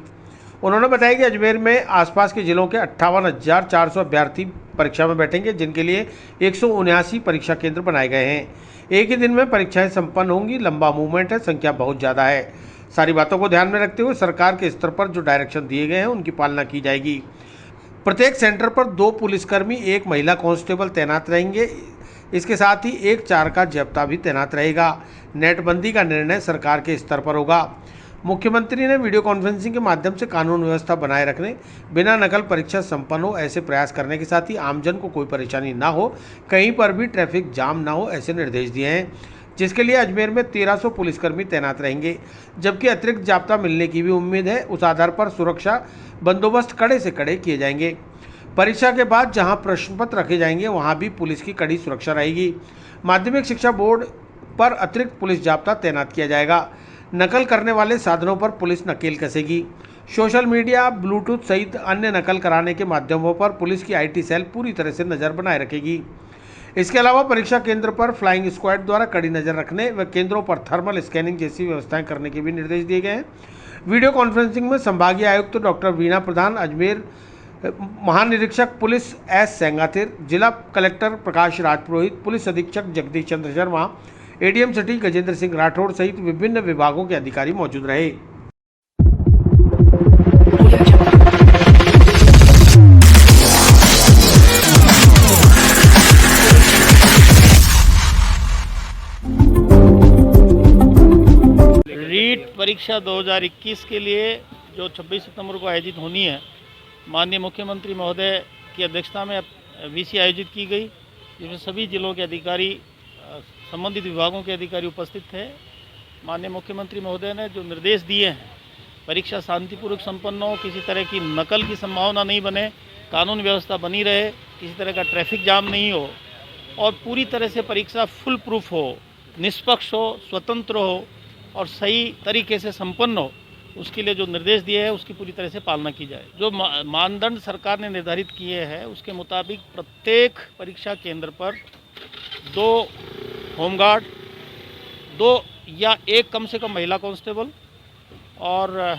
उन्होंने बताया कि अजमेर में आसपास के जिलों के 58,400 अभ्यर्थी परीक्षा में बैठेंगे, जिनके लिए 179 परीक्षा केंद्र बनाए गए हैं। एक ही दिन में परीक्षाएं संपन्न होंगी। लंबा मूवमेंट है, संख्या बहुत ज़्यादा है। सारी बातों को ध्यान में रखते हुए सरकार के स्तर पर जो डायरेक्शन दिए गए हैं उनकी पालना की जाएगी। प्रत्येक सेंटर पर 2 पुलिसकर्मी, 1 महिला कांस्टेबल तैनात रहेंगे। इसके साथ ही 1 चार का जाब्ता भी तैनात रहेगा। नेटबंदी का निर्णय सरकार के स्तर पर होगा। मुख्यमंत्री ने वीडियो कॉन्फ्रेंसिंग के माध्यम से कानून व्यवस्था बनाए रखने, बिना नकल परीक्षा संपन्न हो ऐसे प्रयास करने के साथ ही आमजन को कोई परेशानी ना हो, कहीं पर भी ट्रैफिक जाम ना हो, ऐसे निर्देश दिए हैं, जिसके लिए अजमेर में 1300 पुलिसकर्मी तैनात रहेंगे, जबकि अतिरिक्त जाब्ता मिलने की भी उम्मीद है। उस आधार पर सुरक्षा बंदोबस्त कड़े से कड़े किए जाएंगे। परीक्षा के बाद जहां प्रश्न पत्र रखे जाएंगे वहां भी पुलिस की कड़ी सुरक्षा रहेगी। माध्यमिक शिक्षा बोर्ड पर अतिरिक्त पुलिस जाब्ता तैनात किया जाएगा। नकल करने वाले साधनों पर पुलिस नकेल कसेगी। सोशल मीडिया, ब्लूटूथ सहित अन्य नकल कराने के माध्यमों पर पुलिस की IT सेल पूरी तरह से नज़र बनाए रखेगी। इसके अलावा परीक्षा केंद्र पर फ्लाइंग स्क्वाड द्वारा कड़ी नज़र रखने व केंद्रों पर थर्मल स्कैनिंग जैसी व्यवस्थाएं करने के भी निर्देश दिए गए हैं। वीडियो कॉन्फ्रेंसिंग में संभागीय आयुक्त डॉक्टर वीणा प्रधान, अजमेर महानिरीक्षक पुलिस S सेंगाथिर, जिला कलेक्टर प्रकाश राजपुरोहित, पुलिस अधीक्षक जगदीश चंद्र शर्मा, ADM सिटी गजेंद्र सिंह राठौड़ सहित विभिन्न विभागों के अधिकारी मौजूद रहे। रीट परीक्षा 2021 के लिए जो 26 सितंबर को आयोजित होनी है, माननीय मुख्यमंत्री महोदय की अध्यक्षता में VC आयोजित की गई, जिसमें सभी जिलों के अधिकारी, संबंधित विभागों के अधिकारी उपस्थित थे। माननीय मुख्यमंत्री महोदय ने जो निर्देश दिए हैं, परीक्षा शांतिपूर्वक संपन्न हो, किसी तरह की नकल की संभावना नहीं बने, कानून व्यवस्था बनी रहे, किसी तरह का ट्रैफिक जाम नहीं हो और पूरी तरह से परीक्षा फुल प्रूफ हो, निष्पक्ष हो, स्वतंत्र हो और सही तरीके से संपन्न हो, उसके लिए जो निर्देश दिए हैं उसकी पूरी तरह से पालना की जाए। जो मानदंड सरकार ने निर्धारित किए हैं उसके मुताबिक प्रत्येक परीक्षा केंद्र पर 2 होमगार्ड, 2 या 1 कम से कम महिला कांस्टेबल और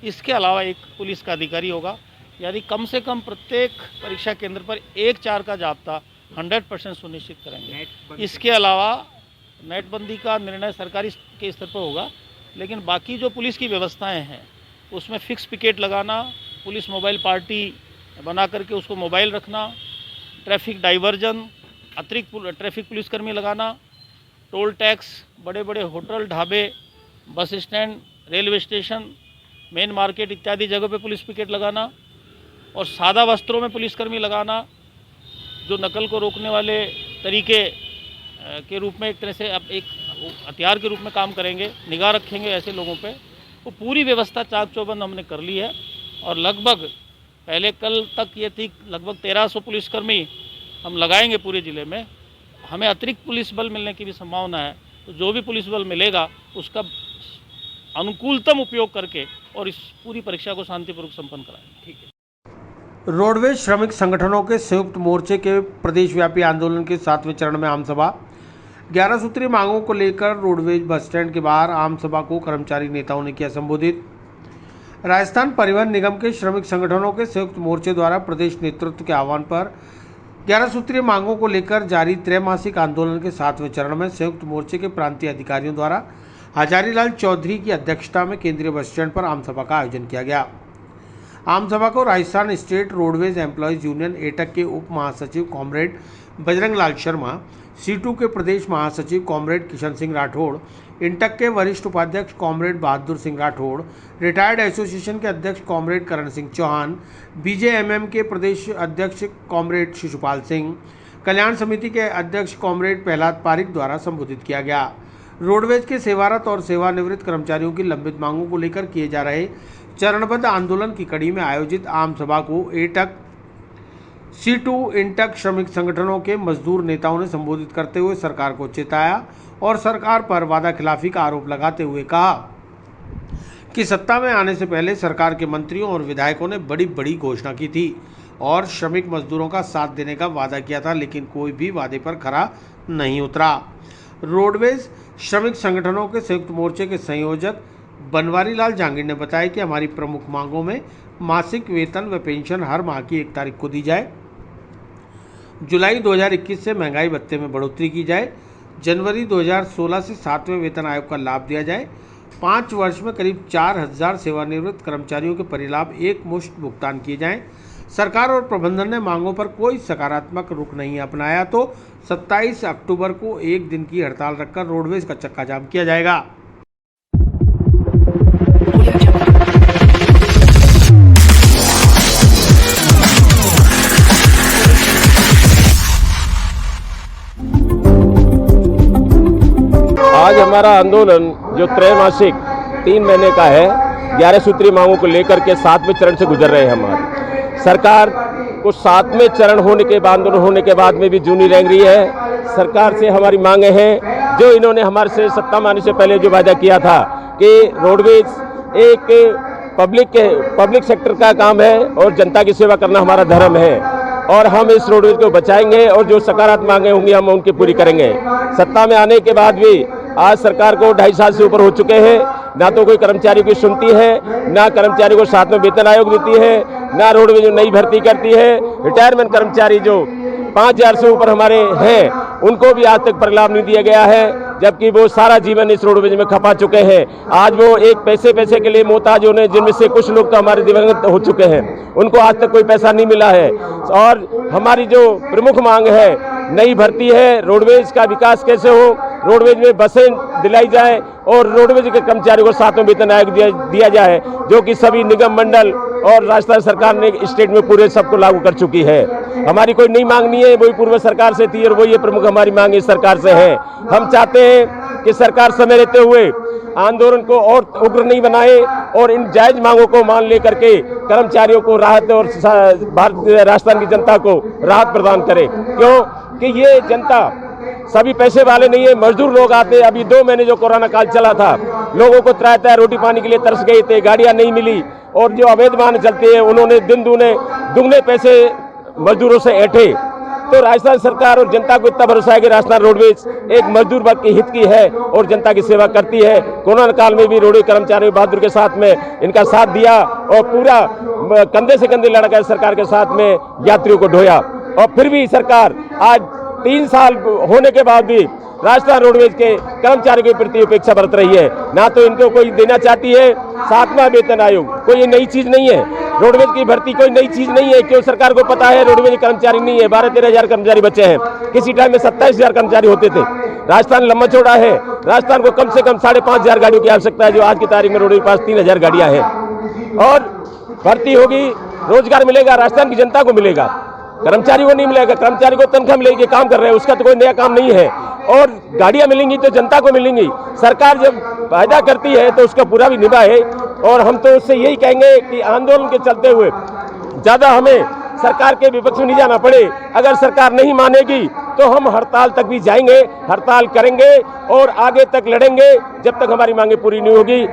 इसके अलावा 1 पुलिस का अधिकारी होगा। यानी कम से कम प्रत्येक परीक्षा केंद्र पर 1 चार का जाब्ता 100% सुनिश्चित करेंगे। इसके अलावा नेटबंदी का निर्णय सरकारी के स्तर पर होगा, लेकिन बाकी जो पुलिस की व्यवस्थाएं हैं उसमें फिक्स पिकेट लगाना, पुलिस मोबाइल पार्टी बना करके उसको मोबाइल रखना, ट्रैफिक डाइवर्जन, अतिरिक्त ट्रैफिक पुलिसकर्मी लगाना, टोल टैक्स, बड़े बड़े होटल, ढाबे, bus stand, railway station, main market इत्यादि जगहों पे पुलिस पिकेट लगाना और सादा वस्त्रों में पुलिसकर्मी लगाना, जो नकल को रोकने वाले तरीके के रूप में एक तरह से अब एक हथियार के रूप में काम करेंगे, निगाह रखेंगे ऐसे लोगों पे। वो पूरी व्यवस्था चाक चौबंद हमने कर ली है और लगभग पहले कल तक ये थी लगभग 1300 पुलिसकर्मी हम लगाएंगे पूरे ज़िले में। हमें अतिरिक्त पुलिस बल मिलने की भी संभावना है, तो जो भी पुलिस बल मिलेगा उसका अनुकूलतम उपयोग करके और इस पूरी परीक्षा को शांतिपूर्वक संपन्न कराएंगे। ठीक है। रोडवेज श्रमिक संगठनों के संयुक्त मोर्चे के प्रदेशव्यापी आंदोलन के 7वें चरण में आम सभा। 11 सूत्रीय मांगों को लेकर रोडवेज बस स्टैंड के बाहर आम सभा को कर्मचारी नेताओं ने किया संबोधित। राजस्थान परिवहन निगम के श्रमिक संगठनों के संयुक्त मोर्चे द्वारा प्रदेश नेतृत्व के आह्वान पर 11 सूत्रीय मांगों को लेकर जारी त्रैमासिक आंदोलन के 7वें चरण में संयुक्त मोर्चे के प्रांतीय अधिकारियों द्वारा हजारीलाल चौधरी की अध्यक्षता में केंद्रीय बस स्टैंड पर आम सभा का आयोजन किया गया। आम सभा को Rajasthan state roadways employees union AITUC के उप महासचिव कॉमरेड बजरंग लाल शर्मा, C2 के प्रदेश महासचिव कॉमरेड किशन सिंह राठौड़, इंटक के वरिष्ठ उपाध्यक्ष comrade Bahadur Singh Rathore, retired association के अध्यक्ष कॉमरेड करण सिंह चौहान, BJMM के प्रदेश अध्यक्ष कॉमरेड शिशुपाल सिंह, कल्याण समिति के अध्यक्ष कॉमरेड प्रहलाद पारिक द्वारा संबोधित किया गया। रोडवेज के सेवारत और सेवानिवृत्त कर्मचारियों की लंबित मांगों को लेकर किए जा रहे चरणबद्ध आंदोलन की कड़ी में आयोजित आम सभा को एटक, C2 इंटक श्रमिक संगठनों के मजदूर नेताओं ने संबोधित करते हुए सरकार को चेताया और सरकार पर वादा खिलाफी का आरोप लगाते हुए कहा कि सत्ता में आने से पहले सरकार के मंत्रियों और विधायकों ने बड़ी बड़ी घोषणा की थी और श्रमिक मजदूरों का साथ देने का वादा किया था, लेकिन कोई भी वादे पर खरा नहीं उतरा। रोडवेज श्रमिक संगठनों के संयुक्त मोर्चे के संयोजक बनवारी लाल जहांगीर ने बताया कि हमारी प्रमुख मांगों में मासिक वेतन व पेंशन हर माह की 1 तारीख को दी जाए, जुलाई 2021 से महंगाई भत्ते में बढ़ोतरी की जाए, जनवरी 2016 से 7वें वेतन आयोग का लाभ दिया जाए, 5 वर्ष में करीब 4000 सेवानिवृत्त कर्मचारियों के परिलाभ एक मुश्त भुगतान किए जाएं। सरकार और प्रबंधन ने मांगों पर कोई सकारात्मक रुख नहीं अपनाया तो 27 अक्टूबर को 1 दिन की हड़ताल रखकर रोडवेज का चक्का जाम किया जाएगा। आज हमारा आंदोलन जो त्रैमासिक 3 महीने का है, 11 सूत्री मांगों को लेकर के 7वें चरण से गुजर रहे हैं। हमारे सरकार को 7वें चरण होने के बाद में भी जूनी रह रही है। सरकार से हमारी मांगे हैं जो इन्होंने हमारे से सत्ता में आने से पहले जो वादा किया था कि रोडवेज एक पब्लिक सेक्टर का काम है और जनता की सेवा करना हमारा धर्म है और हम इस रोडवेज को बचाएंगे और जो सकारात्मक मांगे होंगी हम उनकी पूरी करेंगे। सत्ता में आने के बाद भी आज सरकार को 2.5 साल से ऊपर हो चुके हैं, ना तो कोई कर्मचारी की सुनती है, ना कर्मचारी को 7वें वेतन आयोग देती है, ना रोडवेज जो नई भर्ती करती है। रिटायरमेंट कर्मचारी जो 5000 से ऊपर हमारे हैं उनको भी आज तक परिलाभ नहीं दिया गया है, जबकि वो सारा जीवन इस रोडवेज में खपा चुके हैं। आज वो एक पैसे के लिए मोहताज होने, जिनमें से कुछ लोग तो हमारे दिवंगत हो चुके हैं, उनको आज तक कोई पैसा नहीं मिला है। और हमारी जो प्रमुख मांग है नई भर्ती है, रोडवेज का विकास कैसे हो, रोडवेज में बसें दिलाई जाए और रोडवेज के कर्मचारियों को 7वें वेतन आयोग दिया जाए, जो कि सभी निगम मंडल और राजस्थान सरकार ने स्टेट में पूरे सबको लागू कर चुकी है। हमारी कोई नई मांग नहीं है, वही पूर्व सरकार से थी और वही प्रमुख हमारी मांग इस सरकार से है। हम चाहते हैं कि सरकार समय रहते हुए आंदोलन को और उग्र नहीं बनाए और इन जायज मांगों को मान लेकर के कर्मचारियों को राहत और राजस्थान की जनता को राहत प्रदान करे, क्यों कि ये जनता सभी पैसे वाले नहीं है, मजदूर लोग आते हैं। अभी 2 महीने जो कोरोना काल चला था, लोगों को त्राता रोटी पानी के लिए तरस गए थे, गाड़ियां नहीं मिली और जो अवैध वाहन चलते हैं उन्होंने दिन दुगने पैसे मजदूरों से ऐंठे। तो राजस्थान सरकार और जनता को इतना भरोसा है कि राजस्थान रोडवेज एक मजदूर वर्ग के हित की है और जनता की सेवा करती है। कोरोना काल में भी रोडवेज कर्मचारियों बहादुर के साथ में इनका साथ दिया और पूरा कंधे से कंधे लड़कर सरकार के साथ में यात्रियों को ढोया। और फिर भी सरकार आज 3 साल होने के बाद भी राजस्थान रोडवेज के कर्मचारियों के प्रति उपेक्षा बरत रही है। ना तो इनको कोई देना चाहती है 7वां वेतन आयोग, कोई ये नई चीज नहीं है। रोडवेज की भर्ती कोई नई चीज नहीं है, क्यों सरकार को पता है रोडवेज कर्मचारी नहीं है। 12-13 हजार कर्मचारी बचे हैं, किसी टाइम में 27,000 कर्मचारी होते थे। राजस्थान लंबा चौड़ा है, राजस्थान को कम से कम 5,500 गाड़ियों की आवश्यकता है, जो आज की तारीख में रोडवेज के पास 3,000 गाड़ियां हैं। और भर्ती होगी, रोजगार मिलेगा, राजस्थान की जनता को मिलेगा, कर्मचारी को नहीं मिलेगा। कर्मचारी को तनख्वाह मिलेगी, काम कर रहे हैं, उसका तो कोई नया काम नहीं है। और गाड़ियां मिलेंगी तो जनता को मिलेंगी। सरकार जब वायदा करती है तो उसका पूरा भी निभाए। और हम तो उससे यही कहेंगे कि आंदोलन के चलते हुए ज़्यादा हमें सरकार के विपक्ष में नहीं जाना पड़े। अगर सरकार नहीं मानेगी तो हम हड़ताल तक भी जाएंगे, हड़ताल करेंगे और आगे तक लड़ेंगे जब तक हमारी मांगे पूरी नहीं होगी।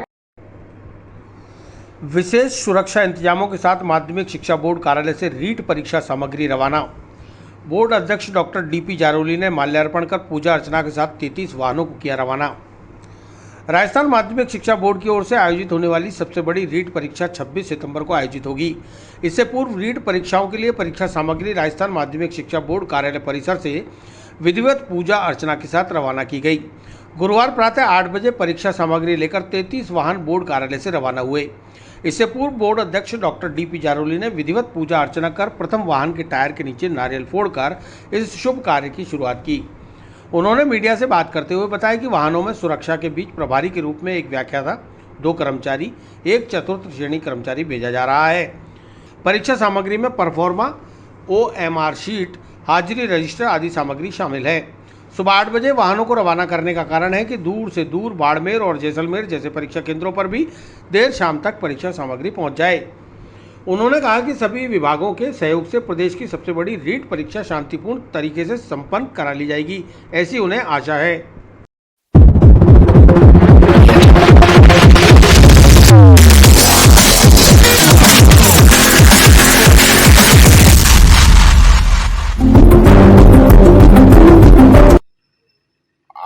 विशेष सुरक्षा इंतजामों के साथ माध्यमिक शिक्षा बोर्ड कार्यालय से रीट परीक्षा सामग्री रवाना। बोर्ड अध्यक्ष डॉक्टर डीपी जारोली ने माल्यार्पण कर पूजा अर्चना के साथ 33 वाहनों को किया रवाना। राजस्थान माध्यमिक शिक्षा बोर्ड की ओर से आयोजित होने वाली सबसे बड़ी रीट परीक्षा 26 सितंबर को आयोजित होगी। इससे पूर्व रीट परीक्षाओं के लिए परीक्षा सामग्री राजस्थान माध्यमिक शिक्षा बोर्ड कार्यालय परिसर से विधिवत पूजा अर्चना के साथ रवाना की गई। गुरुवार प्रातः 8 बजे परीक्षा सामग्री लेकर 33 वाहन बोर्ड कार्यालय से रवाना हुए। इससे पूर्व बोर्ड अध्यक्ष डॉक्टर डीपी जारोली ने विधिवत पूजा अर्चना कर प्रथम वाहन के टायर के नीचे नारियल फोड़कर इस शुभ कार्य की शुरुआत की। उन्होंने मीडिया से बात करते हुए बताया कि वाहनों में सुरक्षा के बीच प्रभारी के रूप में एक व्याख्याता, 2 कर्मचारी, 1 चतुर्थ श्रेणी कर्मचारी भेजा जा रहा है। परीक्षा सामग्री में परफॉर्मा, OMR शीट, हाजिरी रजिस्टर आदि सामग्री शामिल है। सुबह 8 बजे वाहनों को रवाना करने का कारण है कि दूर से दूर बाड़मेर और जैसलमेर जैसे परीक्षा केंद्रों पर भी देर शाम तक परीक्षा सामग्री पहुंच जाए। उन्होंने कहा कि सभी विभागों के सहयोग से प्रदेश की सबसे बड़ी रीट परीक्षा शांतिपूर्ण तरीके से संपन्न करा ली जाएगी, ऐसी उन्हें आशा है।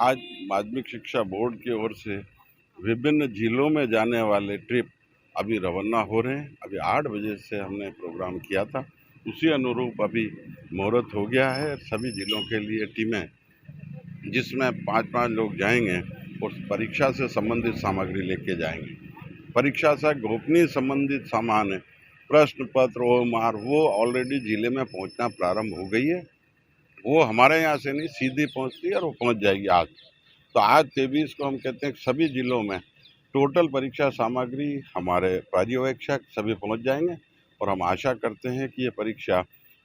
आज माध्यमिक शिक्षा बोर्ड की ओर से विभिन्न जिलों में जाने वाले ट्रिप अभी रवाना हो रहे हैं। अभी 8 बजे से हमने प्रोग्राम किया था, उसी अनुरूप अभी मुहूर्त हो गया है। सभी जिलों के लिए टीमें, जिसमें 5-5 लोग जाएंगे और परीक्षा से संबंधित सामग्री लेके जाएंगे। परीक्षा से गोपनीय संबंधित सामान है, प्रश्न पत्र, ओएमआर, वो ऑलरेडी जिले में पहुंचना प्रारंभ हो गई है। वो हमारे यहाँ से नहीं, सीधी पहुँचती है और वो पहुँच जाएगी आज। तो आज 23 को हम कहते हैं सभी जिलों में टोटल परीक्षा सामग्री हमारे पर्यवेक्षक सभी पहुंच जाएंगे और हम आशा करते हैं कि ये परीक्षा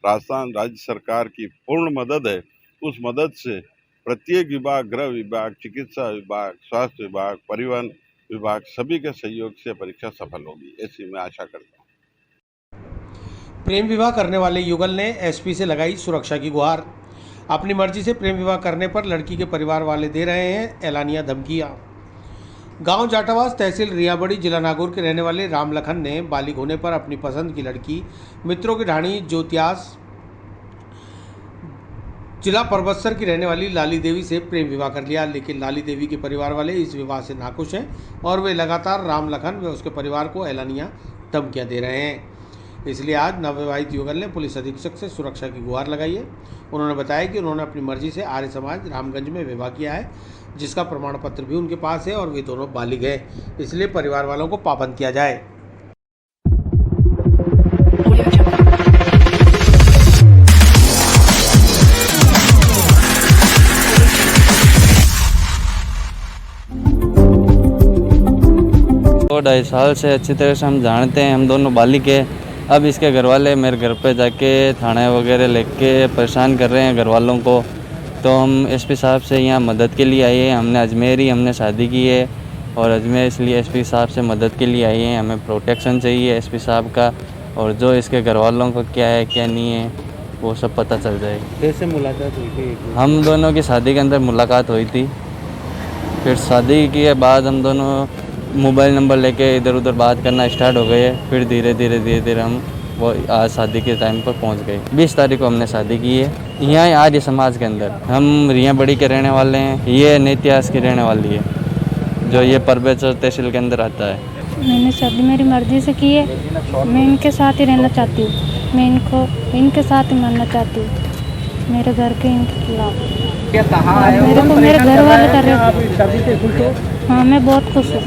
राजस्थान राज्य सरकार की पूर्ण मदद है। उस मदद से प्रत्येक विभाग, गृह विभाग, चिकित्सा विभाग, स्वास्थ्य विभाग, परिवहन विभाग, सभी के सहयोग से परीक्षा सफल होगी, ऐसी मैं आशा करता हूँ। प्रेम विवाह करने वाले युगल ने एसपी से लगाई सुरक्षा की गुहार। अपनी मर्जी से प्रेम विवाह करने पर लड़की के परिवार वाले दे रहे हैं एलानिया धमकियां। गांव जाटावास तहसील रियाबड़ी जिला नागौर के रहने वाले राम लखन ने बालिग होने पर अपनी पसंद की लड़की मित्रों की ढाणी ज्योतियास जिला परबतसर की रहने वाली लाली देवी से प्रेम विवाह कर लिया, लेकिन लाली देवी के परिवार वाले इस विवाह से नाखुश हैं और वे लगातार राम लखन व उसके परिवार को एलानिया धमकियां दे रहे हैं। इसलिए आज नवविवाहित युगल ने पुलिस अधीक्षक से सुरक्षा की गुहार लगाई है। उन्होंने बताया कि उन्होंने अपनी मर्जी से आर्य समाज रामगंज में विवाह किया है, जिसका प्रमाण पत्र भी उनके पास है और वे दोनों बालिग हैं, इसलिए परिवार वालों को पाबंद किया जाए। तो 2.5 साल से अच्छी तरह से हम जानते हैं, हम दोनों बालिग हैं। अब इसके घर वाले मेरे घर पे जाके थाने वगैरह लेके परेशान कर रहे हैं घर वालों को। तो हम एसपी साहब से यहाँ मदद के लिए आए हैं। हमने अजमेर ही हमने शादी की है और अजमेर इसलिए एसपी साहब से मदद के लिए आए हैं। हमें प्रोटेक्शन चाहिए एसपी साहब का, और जो इसके घर वालों को क्या है क्या नहीं है वो सब पता चल जाए। कैसे मुलाकात हुई थी? हम दोनों की शादी के अंदर मुलाकात हुई थी। फिर शादी के बाद हम दोनों मोबाइल नंबर लेके इधर उधर बात करना स्टार्ट हो गए। फिर धीरे धीरे हम वो आज शादी के टाइम पर पहुंच गए। 20 तारीख को हमने शादी की है यहाँ आर्य समाज के अंदर। हम रियाबड़ी के रहने वाले हैं, ये नेत्यास की रहने वाली है, जो ये परबेचर तहसील के अंदर आता है। मैंने शादी मेरी मर्जी से की है, मैं इनके साथ ही रहना चाहती हूँ, मैं इनको इनके साथ ही मरना चाहती हूँ, मेरे घर के इनके खिलाफ। क्या कहा है? मेरे को मेरे घर वाले कर रहे आप शादी से खुश हो? हाँ, मैं बहुत खुश हूँ।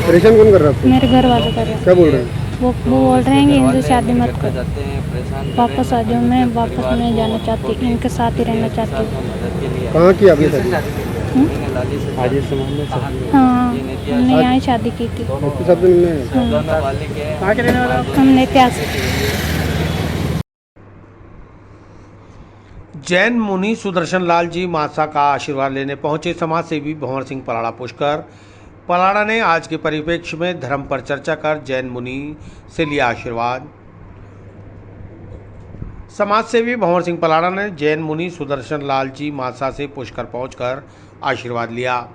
परेशान कौन कर रहा है? मेरे घर वाले कर रहे हैं। क्या बोल रहे हैं? वो बोल रहे हैं कि इनसे शादी मत कर, वापस आ जाओ। मैं वापस नहीं जाना चाहती, इनके साथ ही रहना चाहती हूँ। कहाँ की आपने शादी? हाँ, हमने यहाँ ही शादी की थी। हम नेत्यास। जैन मुनि सुदर्शन लाल जी मासा का आशीर्वाद लेने पहुंचे समाज सेवी भंवर सिंह पलाड़ा पुष्कर पलाड़ा ने आज के परिप्रेक्ष्य में धर्म पर चर्चा कर जैन मुनि से लिया आशीर्वाद। समाज सेवी भंवर सिंह पलाड़ा ने जैन मुनि सुदर्शन लाल जी मासा से पुष्कर पहुंचकर आशीर्वाद लिया।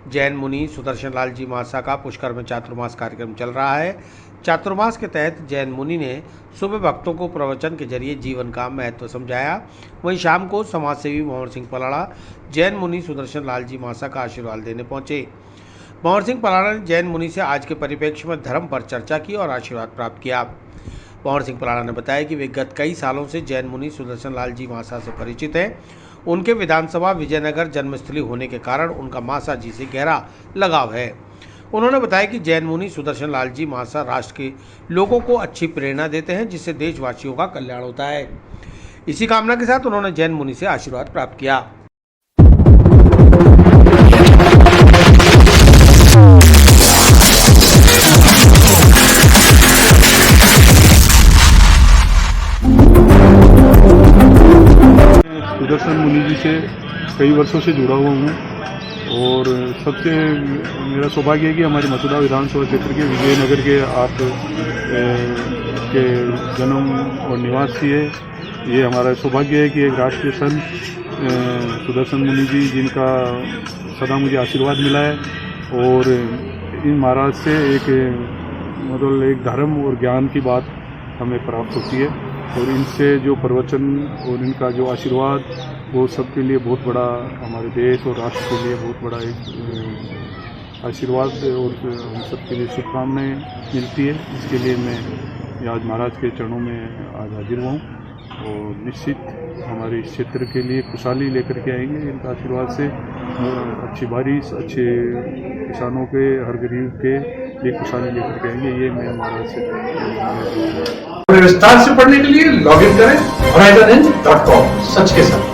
जैन मुनि सुदर्शन लाल जी मासा का पुष्कर में चातुर्मास कार्यक्रम चल रहा है। चातुर्मास के तहत जैन मुनि ने सुबह भक्तों को प्रवचन के जरिए जीवन का महत्व समझाया। वहीं शाम को समाज सेवी भंवर सिंह पलाड़ा जैन मुनि सुदर्शन लाल जी मासा का आशीर्वाद लेने पहुंचे। भंवर सिंह पलाड़ा ने जैन मुनि से आज के परिप्रेक्ष्य में धर्म पर चर्चा की और आशीर्वाद प्राप्त किया। भंवर सिंह पलाड़ा ने बताया कि वे गत कई सालों से जैन मुनि सुदर्शन लाल जी मासा से परिचित हैं। उनके विधानसभा विजयनगर जन्मस्थली होने के कारण उनका मासा जी से गहरा लगाव है। उन्होंने बताया कि जैन मुनि सुदर्शन लाल जी मासा राष्ट्र के लोगों को अच्छी प्रेरणा देते हैं, जिससे देशवासियों का कल्याण होता है। इसी कामना के साथ उन्होंने जैन मुनि से आशीर्वाद प्राप्त किया। सुदर्शन सुदर्शन मुनि जी से कई वर्षों से जुड़ा हुआ हूँ और सबसे मेरा सौभाग्य है कि हमारी मथुरा विधानसभा क्षेत्र के विजयनगर के आप के जन्म और निवासी है। ये हमारा सौभाग्य है कि एक राष्ट्रीय संत सुदर्शन मुनि जी जिनका सदा मुझे आशीर्वाद मिला है और इन महाराज से एक मतलब एक धर्म और ज्ञान की बात हमें प्राप्त होती है और इनसे जो प्रवचन और इनका जो आशीर्वाद वो सबके लिए बहुत बड़ा, हमारे देश और राष्ट्र के लिए बहुत बड़ा एक आशीर्वाद और हम सबके लिए शुभकामनाएं मिलती है। इसके लिए मैं आज महाराज के चरणों में आज हाजिर हुआ हूँ और निश्चित हमारे इस क्षेत्र के लिए खुशहाली लेकर के आएंगे। इनका आशीर्वाद से अच्छी बारिश, अच्छे किसानों के, हर गरीब के लिए खुशहाली लेकर के आएंगे। ये मैं महाराज से विस्तार से पढ़ने के लिए लॉग इन करें horizonhinge.com। सच के साथ।